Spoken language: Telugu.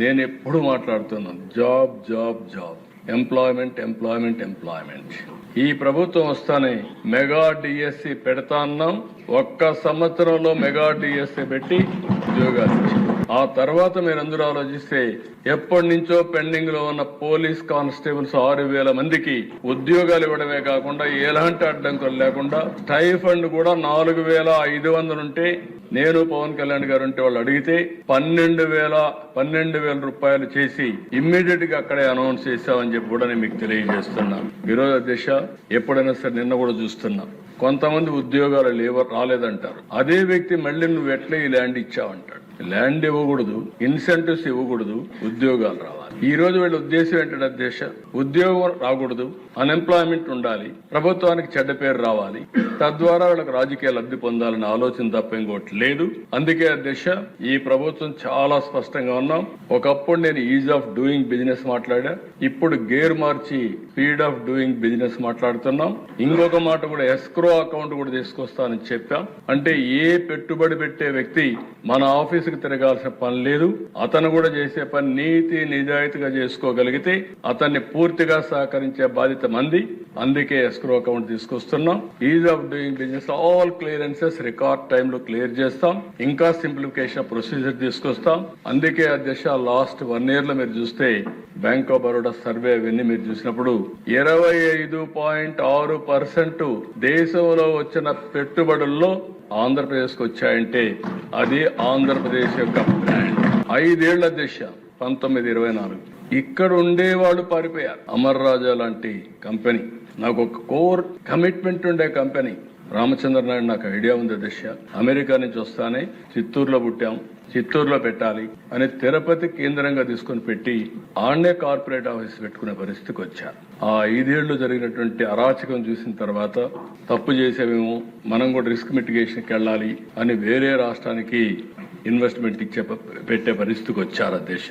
నేను ఎప్పుడు మాట్లాడుతున్నాను job job job, employment employment employment. ఈ ప్రభుత్వం వస్తానే మెగా డిఎస్సి పెడతా అన్నాం. ఒక్క సంవత్సరంలో మెగా డిఎస్సి పెట్టి ఉద్యోగాలు ఇచ్చాం. ఆ తర్వాత మీరందరూ ఆలోచిస్తే ఎప్పటి నుంచో పెండింగ్ లో ఉన్న పోలీస్ కానిస్టేబుల్స్ 6,000 మందికి ఉద్యోగాలు ఇవ్వడమే కాకుండా ఎలాంటి అడ్డంకులు లేకుండా స్టైఫండ్ కూడా 4,500 ఉంటే, నేను పవన్ కళ్యాణ్ గారు ఉంటే వాళ్ళు అడిగితే 12,000 రూపాయలు చేసి ఇమ్మీడియట్ గా అక్కడే అనౌన్స్ చేశామని చెప్పి కూడా నేను మీకు తెలియజేస్తున్నా. ఈరోజు దిశ ఎప్పుడైనా సరే నిన్న కూడా చూస్తున్నా, కొంతమంది ఉద్యోగాలు రాలేదంటారు. అదే వ్యక్తి మళ్ళీ నువ్వు ఎట్లా ఈ ల్యాండ్ ఇచ్చావంటాడు. ల్యాండ్ ఇవ్వకూడదు, ఇన్సెంటివ్స్ ఇవ్వకూడదు, ఉద్యోగాలు రావాలి. ఈ రోజు వీళ్ళ ఉద్దేశం ఏంటంటే అధ్యక్ష, ఉద్యోగం రాకూడదు, అన్ఎంప్లాయ్మెంట్ ఉండాలి, ప్రభుత్వానికి చెడ్డ పేరు రావాలి, తద్వారా వీళ్ళకి రాజకీయ లబ్ధి పొందాలనే ఆలోచన తప్ప ఇంకోటి లేదు. అందుకే అధ్యక్ష ఈ ప్రభుత్వం చాలా స్పష్టంగా ఉన్నాం. ఒకప్పుడు నేను ఈజ్ ఆఫ్ డూయింగ్ బిజినెస్ మాట్లాడా, ఇప్పుడు gear March speed of doing business మాట్లాడుతున్నాం. ఇంకొక మాట కూడా ఎస్క్రో అకౌంట్ కూడా తీసుకొస్తానని చెప్పాం. అంటే ఏ పెట్టుబడి పెట్టే వ్యక్తి మన ఆఫీసుకు తిరగాల్సిన పని లేదు. అతను కూడా చేసే పని నీతి నిజాయితీగా చేసుకోగలిగితే అతన్ని పూర్తిగా సహకరించే బాధ్యత మంది. అందుకే ఎస్క్రో అకౌంట్ తీసుకొస్తున్నాం. Is of doing business all clearances record time లో క్లియర్ చేస్తాం. ఇంకా సింప్లిఫికేషన్ ప్రొసీజర్ తీసుకొస్తాం. అందుకే అధ్యక్ష లాస్ట్ 1 year లో మీరు చూస్తే బ్యాంక్ ఆఫ్ బరోడా సర్వే అవన్నీ మీరు చూసినప్పుడు 25.6% దేశంలో వచ్చిన పెట్టుబడుల్లో ఆంధ్రప్రదేశ్ కు వచ్చాయంటే అది ఆంధ్రప్రదేశ్ యొక్క బ్రాండ్. 5 ఏళ్ల దిశ 1924 ఇక్కడ ఉండేవాళ్ళు పారిపోయారు. అమర్ రాజా లాంటి కంపెనీ, నాకు ఒక కోర్ కమిట్మెంట్ ఉండే కంపెనీ. రామచంద్ర నాయుడు నాకు ఐడియా ఉంది దిశ, అమెరికా నుంచి వస్తానే చిత్తూరులో పుట్టాం, చిత్తూరులో పెట్టాలి అని తిరుపతి కేంద్రంగా తీసుకుని పెట్టి ఆడనే కార్పొరేట్ ఆఫీస్ పెట్టుకునే పరిస్థితికి వచ్చారు. ఆ 5 ఏళ్లు జరిగినటువంటి అరాచకం చూసిన తర్వాత తప్పు చేసేమేమో, మనం కూడా రిస్క్ మిటిగేషన్కి వెళ్ళాలి అని వేరే రాష్ట్రానికి ఇన్వెస్ట్మెంట్ పెట్టే పరిస్థితికి వచ్చారు అధ్యక్ష.